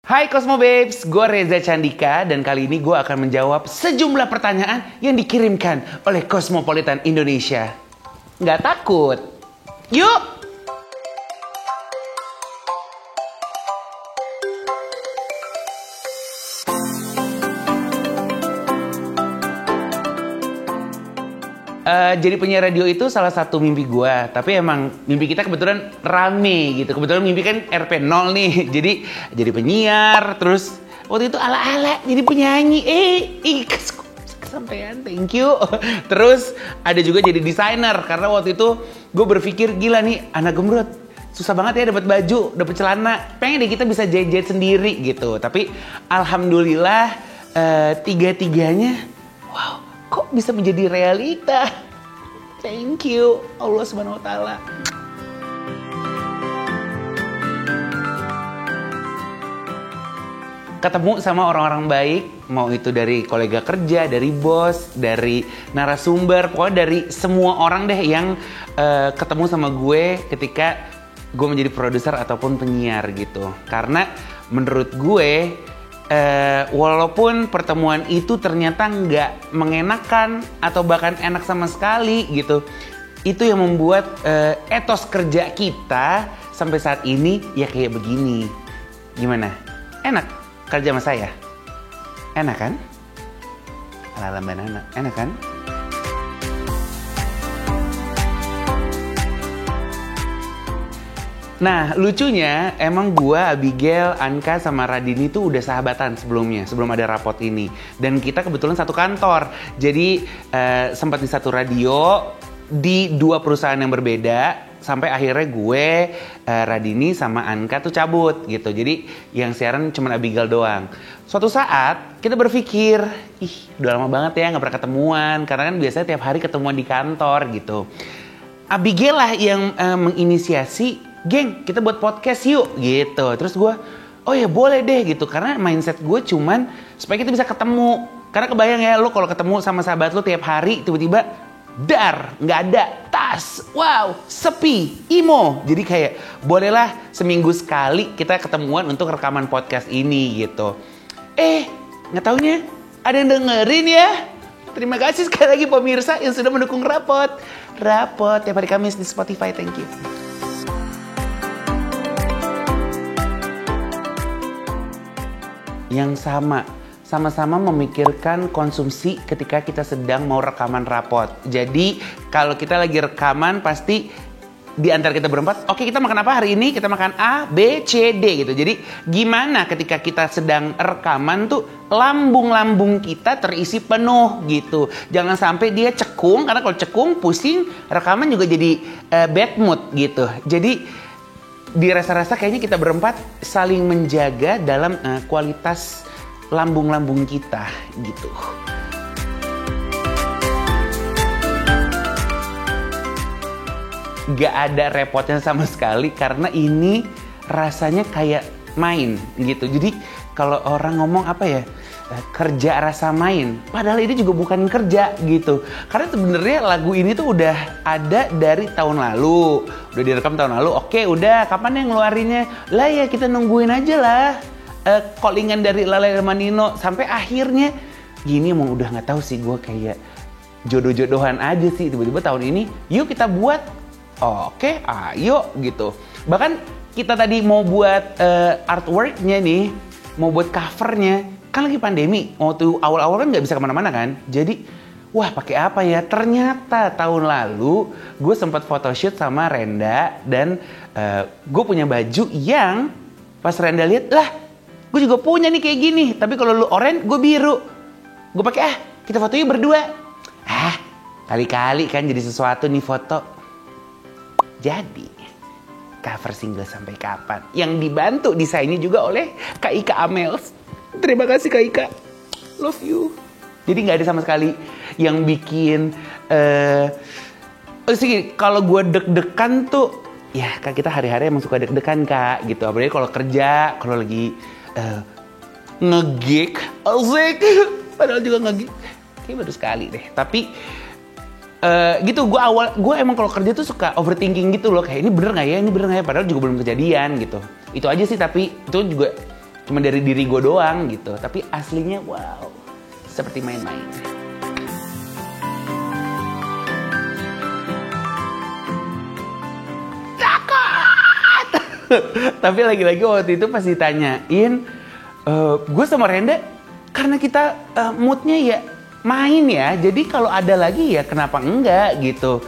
Hai Cosmo Babes, gue Reza Candika dan kali ini gue akan menjawab sejumlah pertanyaan yang dikirimkan oleh Cosmopolitan Indonesia. Nggak takut? Yuk! Jadi penyiar radio itu salah satu mimpi gue. Tapi emang mimpi kita kebetulan rame gitu. Kebetulan mimpi kan RP0 nih. Jadi penyiar. Terus waktu itu ala-ala jadi penyanyi. Kesampaian, thank you. Terus ada juga jadi desainer. Karena waktu itu gue berpikir gila nih anak gemrut. Susah banget ya dapat baju, dapat celana. Pengen deh kita bisa jahit-jahit sendiri gitu. Tapi alhamdulillah tiga-tiganya wow, kok bisa menjadi realita. Thank you Allah Subhanahu wa taala. Ketemu sama orang-orang baik, mau itu dari kolega kerja, dari bos, dari narasumber, pokoknya dari semua orang deh yang ketemu sama gue ketika gue menjadi produser ataupun penyiar gitu. Karena menurut gue walaupun pertemuan itu ternyata nggak mengenakan atau bahkan enak sama sekali gitu, itu yang membuat etos kerja kita sampai saat ini ya kayak begini. Gimana? Enak kerja sama saya? Enak kan? Ala Mbak Nana, enak kan? Nah, lucunya emang gua, Abigail, Anka, sama Radini tuh udah sahabatan sebelumnya, sebelum ada rapot ini. Dan kita kebetulan satu kantor. Jadi sempat di satu radio, di dua perusahaan yang berbeda. Sampai akhirnya gue, Radini, sama Anka tuh cabut gitu. Jadi yang siaran cuma Abigail doang. Suatu saat kita berpikir, udah lama banget ya gak pernah ketemuan. Karena kan biasanya tiap hari ketemuan di kantor gitu. Abigail lah yang menginisiasi, geng, kita buat podcast yuk gitu. Terus gue, oh ya boleh deh gitu. Karena mindset gue cuman supaya kita bisa ketemu. Karena kebayang ya lo kalau ketemu sama sahabat lo tiap hari, tiba-tiba dar, nggak ada, tas, wow, sepi, emo. Jadi kayak bolehlah seminggu sekali kita ketemuan untuk rekaman podcast ini gitu. Nggak taunya ada yang dengerin ya. Terima kasih sekali lagi pemirsa yang sudah mendukung Rapot tiap hari Kamis di Spotify, thank you. Yang sama-sama memikirkan konsumsi ketika kita sedang mau rekaman rapot. Jadi kalau kita lagi rekaman pasti di antara kita berempat, oke, kita makan apa hari ini? Kita makan A, B, C, D gitu. Jadi gimana ketika kita sedang rekaman tuh lambung-lambung kita terisi penuh gitu. Jangan sampai dia cekung, karena kalau cekung pusing, rekaman juga jadi bad mood gitu. Jadi dirasa-rasa kayaknya kita berempat saling menjaga dalam kualitas lambung-lambung kita gitu. Gak ada repotnya sama sekali karena ini rasanya kayak main gitu. Jadi kalau orang ngomong apa ya, kerja rasa main, padahal ini juga bukan kerja gitu. Karena sebenarnya lagu ini tuh udah ada dari tahun lalu, udah direkam tahun lalu. Oke, udah kapan yang ngeluarinnya? Lah ya kita nungguin aja lah callingan dari Lala Manino sampai akhirnya gini. Emang udah nggak tahu sih, gue kayak jodoh-jodohan aja sih. Tiba-tiba tahun ini yuk kita buat, oke, ayo gitu. Bahkan kita tadi mau buat artworknya nih, mau buat covernya. Kan lagi pandemi, waktu awal-awal kan nggak bisa kemana-mana kan. Jadi, wah pakai apa ya? Ternyata tahun lalu gue sempat photoshoot sama Renda. Dan gue punya baju yang pas Renda lihat, lah gue juga punya nih kayak gini. Tapi kalau lu oranye, gue biru. Gue pakai, kita foto yuk berdua. Kali-kali kan jadi sesuatu nih foto. Jadi, cover single Sampai Kapan yang dibantu desainnya juga oleh Kak Ika Amels. Terima kasih Kak Ika, love you. Jadi nggak ada sama sekali yang bikin kalau gue deg-degan tuh, ya Kak, kita hari-hari emang suka deg-degan Kak gitu. Apalagi kalau kerja, kalau lagi nge-gig, asik. Padahal juga nge-gig, kayak baru sekali deh. Tapi gitu, gue emang kalau kerja tuh suka overthinking gitu loh. Kayak ini bener nggak ya, padahal juga belum kejadian gitu. Itu aja sih, tapi itu juga cuma dari diri gue doang gitu. Tapi aslinya wow, seperti main-main. Cakep! Tapi lagi-lagi waktu itu pas ditanyain, gue sama Renda karena kita moodnya ya main ya, jadi kalau ada lagi ya kenapa enggak gitu.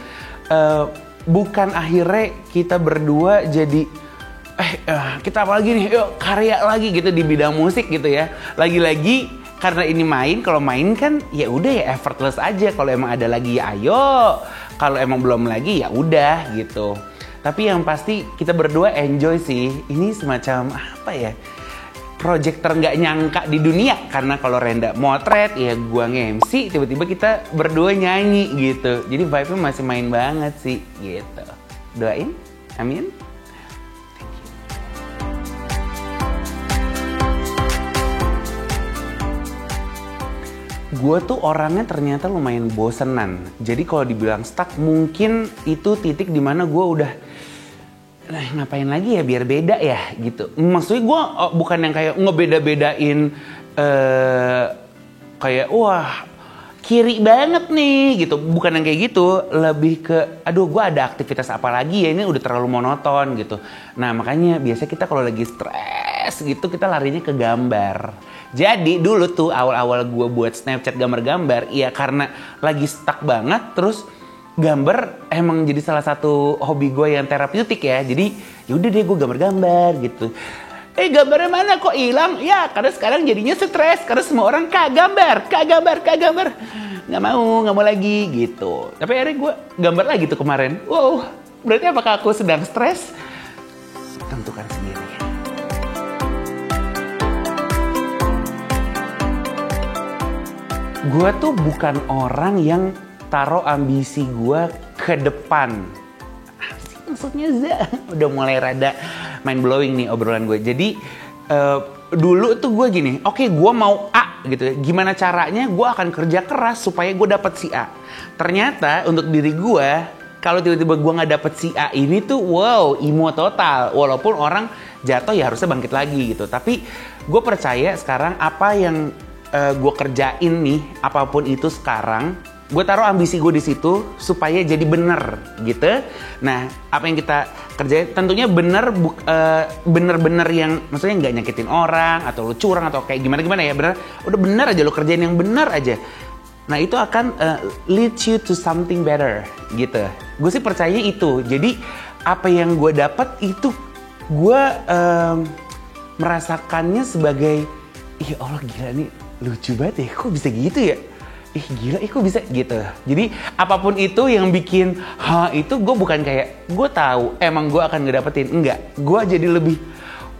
Bukan akhirnya kita berdua jadi kita apa lagi nih, yuk karya lagi gitu di bidang musik gitu ya. Lagi-lagi karena ini main, kalau main kan ya udah ya effortless aja. Kalau emang ada lagi ya ayo, kalau emang belum lagi ya udah gitu. Tapi yang pasti kita berdua enjoy sih. Ini semacam apa ya, project nggak nyangka di dunia. Karena kalau Renda motret ya gua nge-MC, tiba-tiba kita berdua nyanyi gitu. Jadi vibe-nya masih main banget sih gitu. Doain, amin. Gue tuh orangnya ternyata lumayan bosenan. Jadi kalau dibilang stuck, mungkin itu titik dimana gue udah ngapain lagi ya biar beda ya gitu. Maksudnya gue bukan yang kayak ngebeda-bedain kayak wah kiri banget nih gitu. Bukan yang kayak gitu. Lebih ke aduh gue ada aktivitas apa lagi ya, ini udah terlalu monoton gitu. Nah makanya biasanya kita kalau lagi stres gitu kita larinya ke gambar. Jadi dulu tuh awal-awal gue buat Snapchat gambar-gambar, ya karena lagi stuck banget, terus gambar emang jadi salah satu hobi gue yang terapeutik ya. Jadi yaudah deh gue gambar-gambar gitu. Gambarnya mana kok hilang? Ya karena sekarang jadinya stres, karena semua orang kak gambar. Nggak mau lagi gitu. Tapi akhirnya gue gambar lagi tuh kemarin. Wow, berarti apakah aku sedang stres? Tentukan sendiri. Gue tuh bukan orang yang taruh ambisi gue ke depan. Maksudnya udah mulai rada mind blowing nih obrolan gue. Jadi dulu tuh gue gini, oke, gue mau A gitu. Gimana caranya gue akan kerja keras supaya gue dapet si A. Ternyata untuk diri gue, kalau tiba-tiba gue nggak dapet si A ini tuh wow, emo total. Walaupun orang jatuh ya harusnya bangkit lagi gitu. Tapi gue percaya sekarang apa yang gue kerjain nih, apapun itu sekarang, gue taruh ambisi gue di situ supaya jadi bener gitu. Nah, apa yang kita kerjain tentunya bener-bener yang maksudnya nggak nyakitin orang atau lu curang atau kayak gimana ya, bener, udah bener aja lu kerjain yang bener aja. Nah itu akan lead you to something better gitu. Gue sih percaya itu. Jadi apa yang gue dapat itu gue merasakannya sebagai, ya Allah gila nih, lucu banget ya, kok bisa gitu ya? Gila, kok bisa gitu. Jadi apapun itu yang bikin itu gue bukan kayak gue tahu emang gue akan ngedapetin, enggak. Gue jadi lebih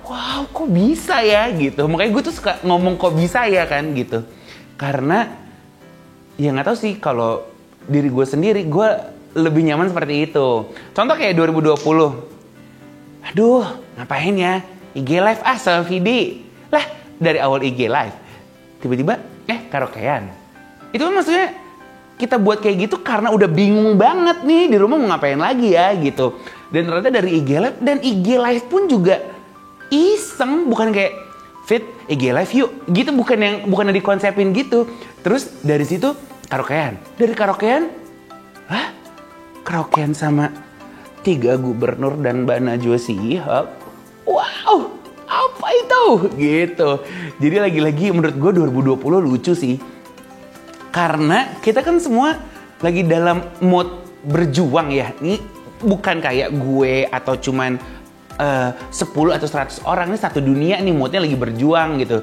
wow, kok bisa ya gitu. Makanya gue tuh suka ngomong kok bisa ya kan gitu. Karena ya nggak tahu sih, kalau diri gue sendiri gue lebih nyaman seperti itu. Contoh kayak 2020. Aduh, ngapain ya? IG live selfie lah, dari awal IG live tiba-tiba karaokean. Itu maksudnya kita buat kayak gitu karena udah bingung banget nih di rumah mau ngapain lagi ya gitu. Dan ternyata dari IG live, dan IG live pun juga iseng, bukan kayak fit IG live yuk gitu, bukan yang dikonsepin gitu. Terus dari situ karaokean. Dari karaokean karaokean sama 3 gubernur dan Mbak Najwa Shihab. Wow, apa itu? Gitu. Jadi lagi-lagi menurut gue 2020 lucu sih. Karena kita kan semua lagi dalam mood berjuang ya. Ini bukan kayak gue atau cuman 10 atau 100 orang. Ini satu dunia nih moodnya lagi berjuang gitu.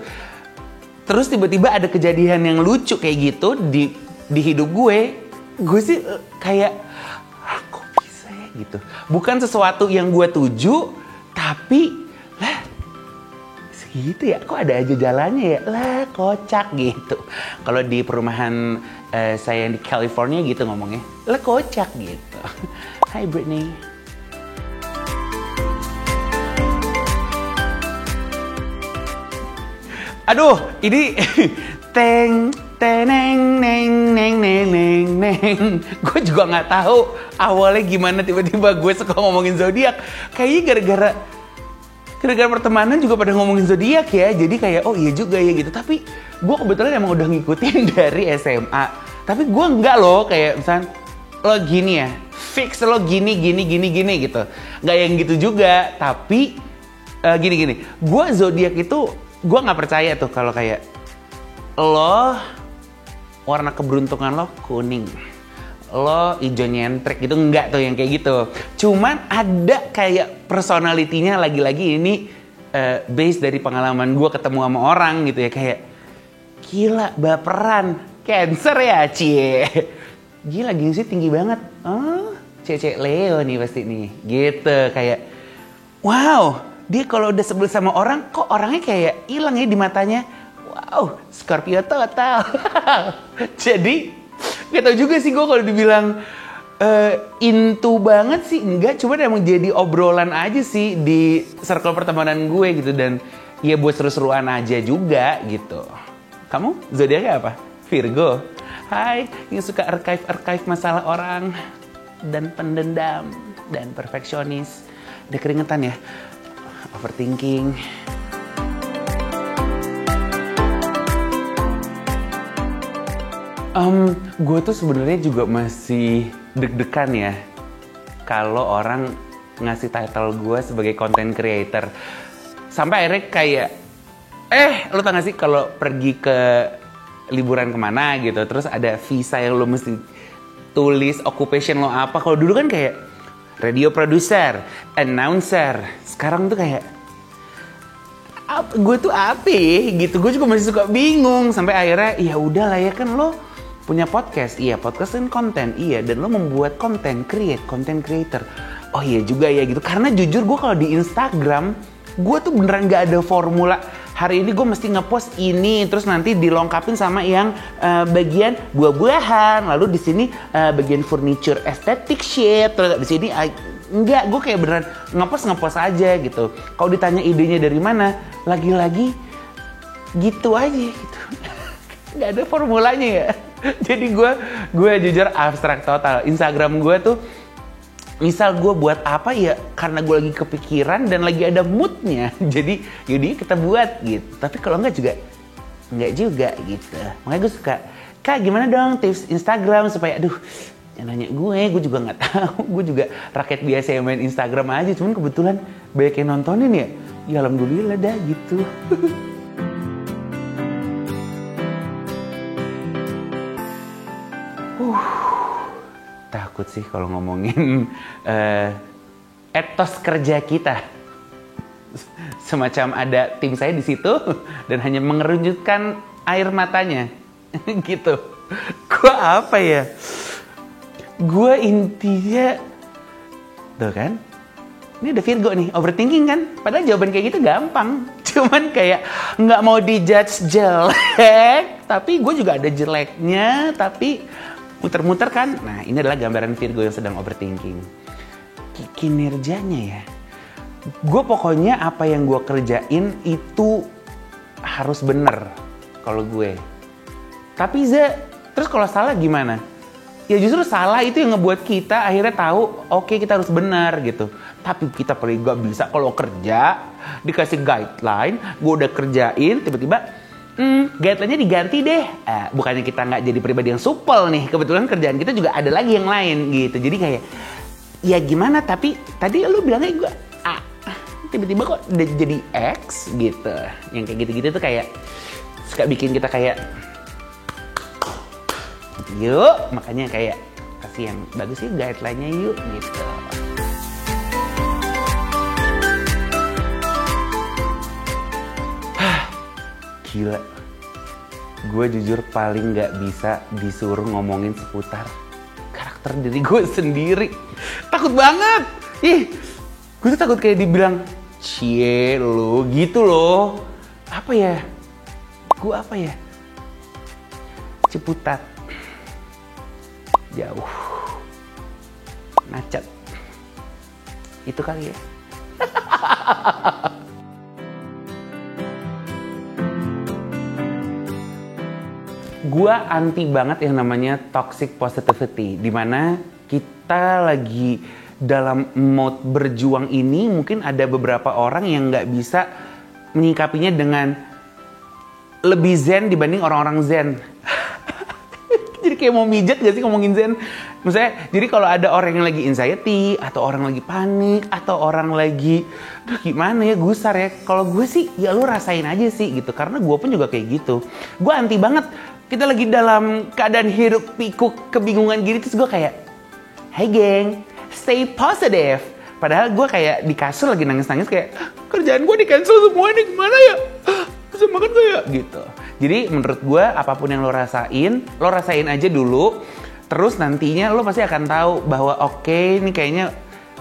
Terus tiba-tiba ada kejadian yang lucu kayak gitu di hidup gue. Gue sih kayak kok bisa ya gitu. Bukan sesuatu yang gue tuju, tapi gitu ya, kok ada aja jalannya ya, kocak gitu. Kalau di perumahan saya yang di California gitu ngomongnya, kocak gitu. Hai Britney. Aduh, ini teneng neng neng neng neng neng. Gue juga nggak tahu awalnya gimana tiba-tiba gue suka ngomongin zodiak. Kayaknya gara-gara Gara-gara pertemanan juga pada ngomongin zodiak ya. Jadi kayak oh iya juga ya gitu. Tapi gue kebetulan emang udah ngikutin dari SMA. Tapi gue enggak loh kayak misalnya lo gini ya, fix lo gini gitu. Nggak yang gitu juga. Tapi gini. Gue zodiak itu gue nggak percaya tuh kalau kayak lo warna keberuntungan lo kuning, lo hijau nyentrik gitu, enggak tuh yang kayak gitu. Cuman ada kayak personalitinya lagi-lagi ini based dari pengalaman gue ketemu sama orang gitu ya, kayak gila baperan, Cancer ya cie, gila gengsi tinggi banget, oh cece Leo nih pasti nih, gitu kayak wow dia kalau udah sebel sama orang kok orangnya kayak hilang ya di matanya. Wow, Scorpio total. Jadi, gak tau juga sih gue kalau dibilang into banget sih. Enggak, cuma emang jadi obrolan aja sih di circle pertemanan gue gitu. Dan ya buat seru-seruan aja juga gitu. Kamu zodiaknya apa? Virgo. Hai, yang suka archive masalah orang. Dan pendendam. Dan perfeksionis. Udah keringetan ya? Overthinking. Gue tuh sebenarnya juga masih deg-degan ya kalau orang ngasih title gue sebagai content creator. Sampai akhirnya kayak, lo tau gak sih kalau pergi ke liburan kemana gitu, terus ada visa yang lo mesti tulis occupation lo apa. Kalau dulu kan kayak radio producer, announcer. Sekarang tuh kayak, gue tuh apa gitu. Gue juga masih suka bingung. Sampai akhirnya, ya udahlah ya kan lo punya podcast, iya podcast kan konten, iya dan lo membuat konten, content creator. Oh iya juga ya gitu. Karena jujur gue kalau di Instagram, gue tuh beneran gak ada formula. Hari ini gue mesti ngepost ini, terus nanti dilengkapin sama yang bagian buah-buahan, lalu di sini bagian furniture aesthetic shit, terus di sini enggak, gue kayak beneran ngepost aja gitu. Kalau ditanya idenya dari mana, lagi-lagi gitu aja gitu. Gak ada formulanya ya. Jadi gue jujur abstrak total. Instagram gue tuh misal gue buat apa ya karena gue lagi kepikiran dan lagi ada moodnya. Jadi yaudah kita buat gitu. Tapi kalau enggak juga gitu. Makanya gue suka, Kak gimana dong tips Instagram supaya yang nanya gue juga nggak tahu. Gue juga rakyat biasa yang main Instagram aja. Cuman kebetulan banyak yang nontonin ya. Ya alhamdulillah dah gitu. Takut sih kalau ngomongin etos kerja kita. Semacam ada tim saya di situ dan hanya mengerujutkan air matanya. Gitu. Gue apa ya? Gue intinya tuh kan. Ini ada Virgo nih, overthinking kan? Padahal jawaban kayak gitu gampang. Cuman kayak nggak mau dijudge jelek, tapi gue juga ada jeleknya, tapi muter-muter kan. Nah ini adalah gambaran Virgo yang sedang overthinking. Kinerjanya ya, gue pokoknya apa yang gue kerjain itu harus bener kalau gue. Tapi terus kalau salah gimana? Ya justru salah itu yang ngebuat kita akhirnya tahu oke, kita harus benar gitu. Tapi kita paling gak bisa kalau kerja dikasih guideline, gue udah kerjain tiba-tiba guideline-nya diganti deh. Bukannya kita nggak jadi pribadi yang supel nih, kebetulan kerjaan kita juga ada lagi yang lain gitu. Jadi kayak ya gimana, tapi tadi lu bilangnya gue A, tiba-tiba kok udah jadi X gitu. Yang kayak gitu-gitu tuh kayak suka bikin kita kayak yuk, makanya kayak kasih yang bagus sih guideline-nya yuk gitu. Gila, gue jujur paling gak bisa disuruh ngomongin seputar karakter diri gue sendiri. Takut banget. Gue tuh takut kayak dibilang cie lo gitu loh. Apa ya? Gue apa ya? Ciputat. Jauh. Macet. Itu kali ya. Gua anti banget yang namanya toxic positivity, dimana kita lagi dalam mode berjuang ini mungkin ada beberapa orang yang nggak bisa menyikapinya dengan lebih zen dibanding orang-orang zen. Jadi kayak mau mijat gak sih ngomongin zen? Maksudnya, jadi kalau ada orang yang lagi anxiety, atau orang lagi panik, atau orang lagi, aduh gimana ya, gusar ya. Kalau gue sih, ya lu rasain aja sih gitu. Karena gue pun juga kayak gitu. Gue anti banget, kita lagi dalam keadaan hiruk pikuk, kebingungan gini, terus gue kayak, hey geng, stay positive. Padahal gue kayak di kasur lagi nangis-nangis kayak, kerjaan gue di cancel semua ini gimana ya? Bisa makan saya? Gitu. Jadi menurut gue apapun yang lo rasain aja dulu. Terus nantinya lo pasti akan tahu bahwa oke, ini kayaknya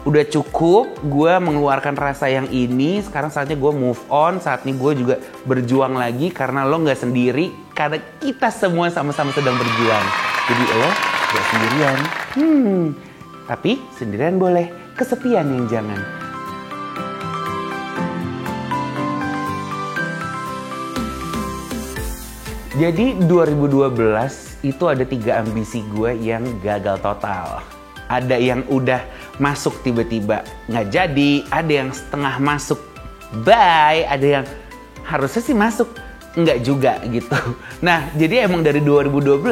udah cukup. Gue mengeluarkan rasa yang ini. Sekarang saatnya gue move on. Saatnya gue juga berjuang lagi. Karena lo gak sendiri. Karena kita semua sama-sama sedang berjuang. Jadi lo gak sendirian. Tapi sendirian boleh. Kesepian yang jangan. Jadi 2012 itu ada 3 ambisi gue yang gagal total. Ada yang udah masuk tiba-tiba nggak jadi, ada yang setengah masuk bye, ada yang harusnya sih masuk nggak juga gitu. Nah jadi emang dari 2012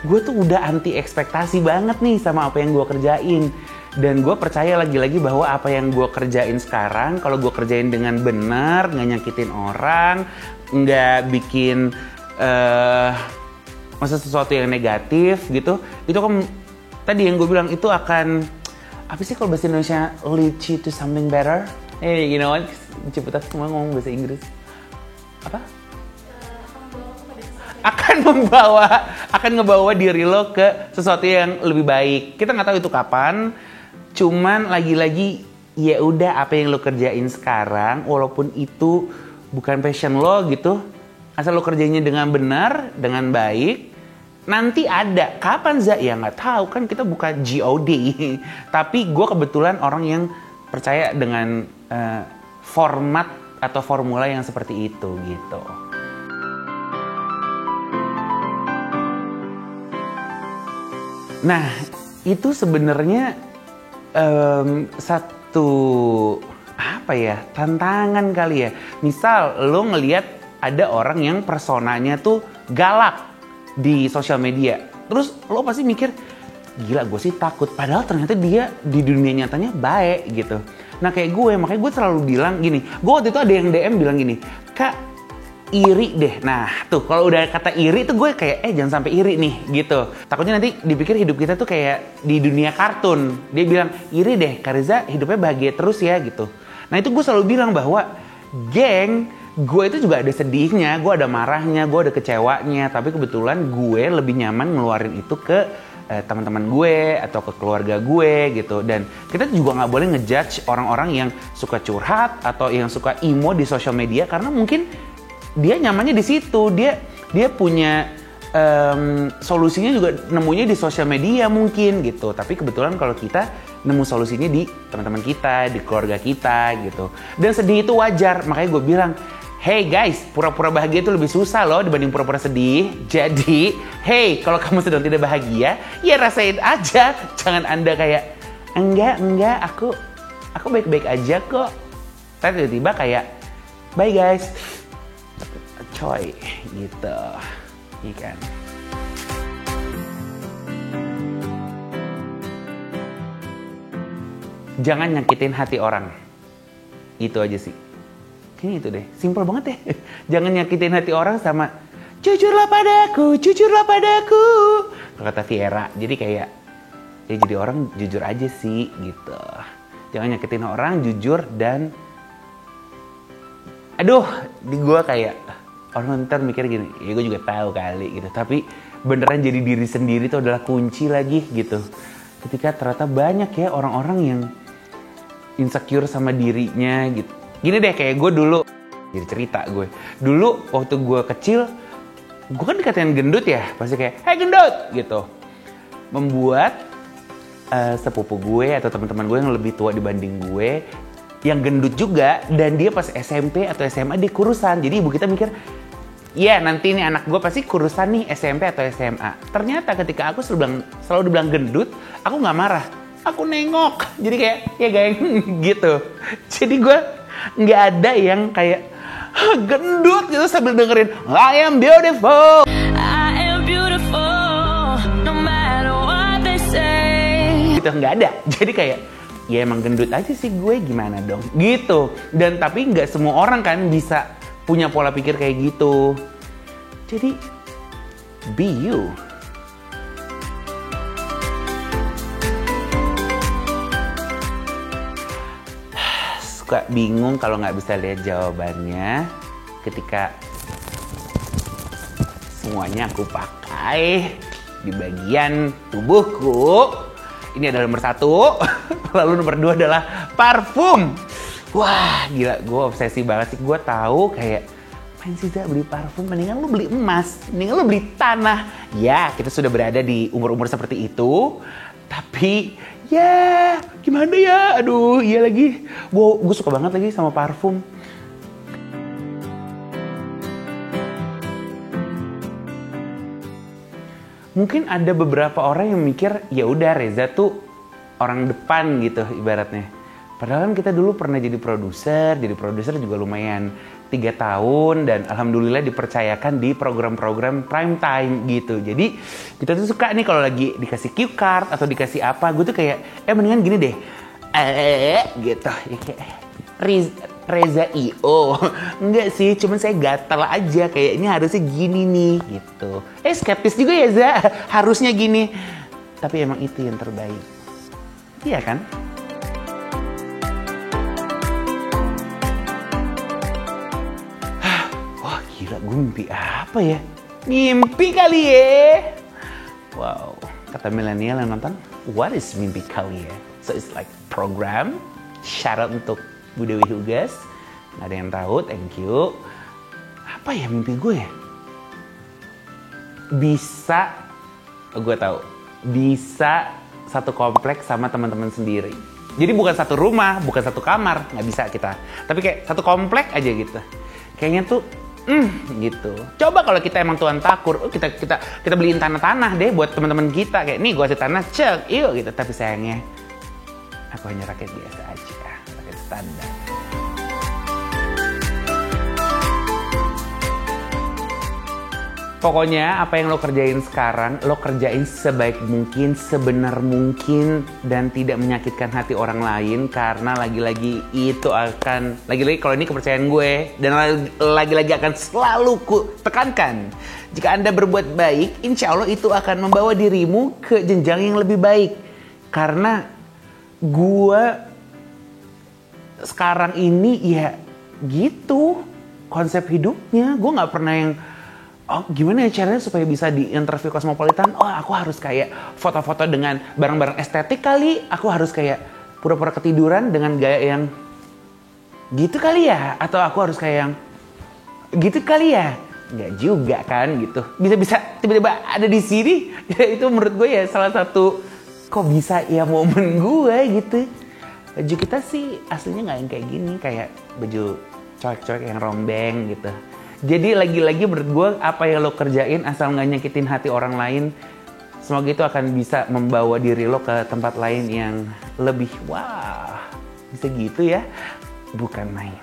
gue tuh udah anti ekspektasi banget nih sama apa yang gue kerjain. Dan gue percaya lagi-lagi bahwa apa yang gue kerjain sekarang, kalau gue kerjain dengan benar, nggak nyakitin orang, nggak bikin masa sesuatu yang negatif gitu, itu kan tadi yang gue bilang itu akan apa sih kalau bahasa Indonesia, lead you to something better. You know what? Ciputat semua ngomong bahasa Inggris. Apa? Akan ngebawa diri lo ke sesuatu yang lebih baik. Kita nggak tahu itu kapan. Cuman lagi-lagi ya udah apa yang lo kerjain sekarang, walaupun itu bukan passion lo gitu. Asal lo kerjanya dengan benar, dengan baik, nanti ada. Kapan Za? Ya nggak tahu, kan kita bukan GOD. Tapi gue kebetulan orang yang percaya dengan format atau formula yang seperti itu gitu. Nah, itu sebenarnya satu apa ya, tantangan kali ya. Misal lo ngelihat ada orang yang personanya tuh galak di sosial media. Terus lo pasti mikir, gila gue sih takut. Padahal ternyata dia di dunia nyatanya baik gitu. Nah kayak gue, makanya gue selalu bilang gini. Gue waktu itu ada yang DM bilang gini, Kak iri deh. Nah tuh kalau udah kata iri tuh gue kayak jangan sampai iri nih gitu. Takutnya nanti dipikir hidup kita tuh kayak di dunia kartun. Dia bilang, iri deh Kak Reza hidupnya bahagia terus ya gitu. Nah itu gue selalu bilang bahwa geng, gue itu juga ada sedihnya, gue ada marahnya, gue ada kecewanya. Tapi kebetulan gue lebih nyaman ngeluarin itu ke teman-teman gue atau ke keluarga gue gitu. Dan kita juga nggak boleh ngejudge orang-orang yang suka curhat atau yang suka emo di sosial media, karena mungkin dia nyamannya di situ. Dia punya solusinya juga nemunya di sosial media mungkin gitu. Tapi kebetulan kalau kita nemu solusinya di teman-teman kita, di keluarga kita gitu. Dan sedih itu wajar, makanya gue bilang, hey guys, pura-pura bahagia itu lebih susah loh dibanding pura-pura sedih. Jadi, hey, kalau kamu sedang tidak bahagia, ya rasain aja. Jangan Anda kayak, enggak, aku baik-baik aja kok. Tapi tiba-tiba kayak, bye guys, coy, gitu, iya kan. Jangan nyakitin hati orang. Itu aja sih. Kayaknya itu deh, simple banget ya. Jangan nyakitin hati orang sama jujurlah padaku. Kata Viera. Jadi kayak ya jadi orang jujur aja sih gitu. Jangan nyakitin orang, jujur dan aduh, di gue kayak orang ntar mikir gini, ya gue juga tahu kali gitu. Tapi beneran jadi diri sendiri itu adalah kunci lagi gitu. Ketika ternyata banyak ya orang-orang yang insecure sama dirinya gitu. Gini deh, kayak gue dulu, jadi cerita gue. Dulu waktu gue kecil, gue kan dikatain gendut ya. Pasti kayak, hey gendut! Gitu. Membuat sepupu gue atau teman-teman gue yang lebih tua dibanding gue, yang gendut juga, dan dia pas SMP atau SMA dia kurusan. Jadi ibu kita mikir, ya nanti nih anak gue pasti kurusan nih SMP atau SMA. Ternyata ketika aku selalu dibilang gendut, aku gak marah. aku nengok. Jadi kayak, ya geng, gitu. Jadi gue nggak ada yang kayak gendut gitu sambil dengerin I am beautiful. I am beautiful, no matter what they say. Gitu nggak ada. Jadi kayak, ya emang gendut aja sih gue, gimana dong? Gitu. Dan tapi nggak semua orang kan bisa punya pola pikir kayak gitu. Jadi, be you. Suka bingung kalau nggak bisa lihat jawabannya ketika semuanya aku pakai di bagian tubuhku. Ini adalah nomor 1. Lalu nomor 2 adalah parfum. Wah gila, gue obsesi banget sih. Gue tahu kayak, main sih beli parfum, mendingan lu beli emas, mendingan lu beli tanah. Ya kita sudah berada di umur-umur seperti itu. Tapi ya gimana ya, aduh iya lagi. Gue suka banget lagi sama parfum. Mungkin ada beberapa orang yang mikir, ya udah Reza tuh orang depan gitu ibaratnya. Padahal kan kita dulu pernah jadi produser juga lumayan 3 tahun dan alhamdulillah dipercayakan di program-program prime time gitu. Jadi kita tuh suka nih kalau lagi dikasih cue card atau dikasih apa, gue tuh kayak mendingan gini deh. Gitu. Ya kayak Reza I.O. Enggak sih, cuman saya gatal aja kayak ini harusnya gini nih gitu. Skeptis juga ya Za, harusnya gini. Tapi emang itu yang terbaik. Iya kan? Wah gila, gue mimpi apa ya? Mimpi kali ya? Wow, kata milenial yang nonton, what is mimpi kali ya? So it's like program. Shout out untuk Bu Dewi Hugas. Nggak ada yang tahu, thank you. Apa ya mimpi gue ya? Bisa, gue tahu. Bisa satu kompleks sama teman-teman sendiri. Jadi bukan satu rumah, bukan satu kamar, nggak bisa kita. Tapi kayak satu komplek aja gitu. Kayaknya tuh, gitu. Coba kalau kita emang tuan takur, kita beliin tanah-tanah deh buat teman-teman kita. Kayak nih gue kasih tanah, cek, yuk gitu. Tapi sayangnya, aku hanya rakyat biasa aja, rakyat standar. Pokoknya apa yang lo kerjain sekarang, lo kerjain sebaik mungkin, sebenar mungkin, dan tidak menyakitkan hati orang lain. Karena lagi-lagi itu akan, lagi-lagi kalau ini kepercayaan gue, dan lagi-lagi akan selalu ku tekankan. Jika Anda berbuat baik, insya Allah itu akan membawa dirimu ke jenjang yang lebih baik. Karena gue sekarang ini ya gitu konsep hidupnya. Gue nggak pernah yang gimana ya caranya supaya bisa di interview Cosmopolitan. Aku harus kayak foto-foto dengan barang-barang estetik kali. Aku harus kayak pura-pura ketiduran dengan gaya yang gitu kali ya. Atau aku harus kayak yang gitu kali ya. Nggak juga kan gitu. Bisa-bisa tiba-tiba ada di sini. Ya, itu menurut gue ya salah satu kok bisa ya momen gue gitu. Baju kita sih aslinya nggak yang kayak gini. Kayak baju coek-coek yang rombeng gitu. Jadi lagi-lagi menurut gue apa yang lo kerjain asal nggak nyakitin hati orang lain, semoga itu akan bisa membawa diri lo ke tempat lain yang lebih wah, bisa gitu ya, bukan main.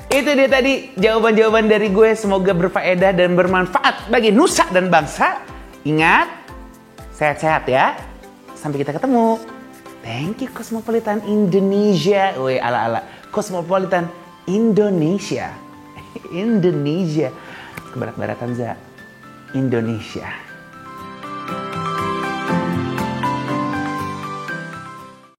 Itu dia tadi jawaban-jawaban dari gue, semoga berfaedah dan bermanfaat bagi nusa dan bangsa. Ingat, sehat-sehat ya, sampai kita ketemu. Thank you Cosmopolitan Indonesia, woi ala-ala Cosmopolitan Indonesia. Indonesia, ke barat-baratan Za, Indonesia.